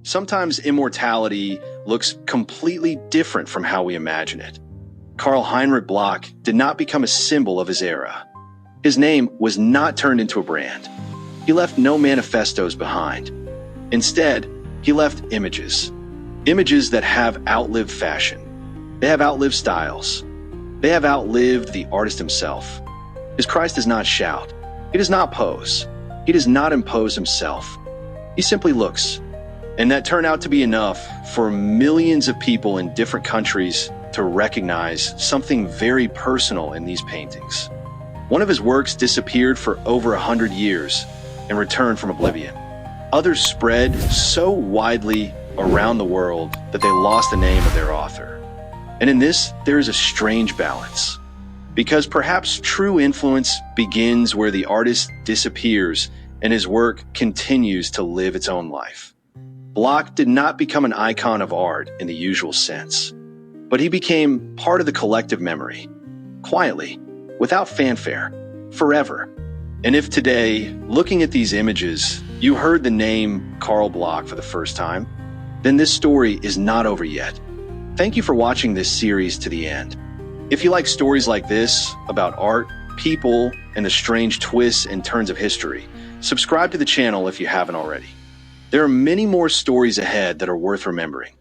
Sometimes immortality looks completely different from how we imagine it. Karl Heinrich Bloch did not become a symbol of his era. His name was not turned into a brand. He left no manifestos behind. Instead, he left images. Images that have outlived fashion. They have outlived styles. They have outlived the artist himself. His Christ does not shout. He does not pose. He does not impose himself. He simply looks. And that turned out to be enough for millions of people in different countries to recognize something very personal in these paintings. One of his works disappeared for over 100 years and returned from oblivion. Others spread so widely around the world that they lost the name of their author. And in this, there is a strange balance. Because perhaps true influence begins where the artist disappears and his work continues to live its own life. Bloch did not become an icon of art in the usual sense, but he became part of the collective memory, quietly, without fanfare, forever. And if today, looking at these images, you heard the name Karl Bloch for the first time, then this story is not over yet. Thank you for watching this series to the end. If you like stories like this about art, people, and the strange twists and turns of history, subscribe to the channel if you haven't already. There are many more stories ahead that are worth remembering.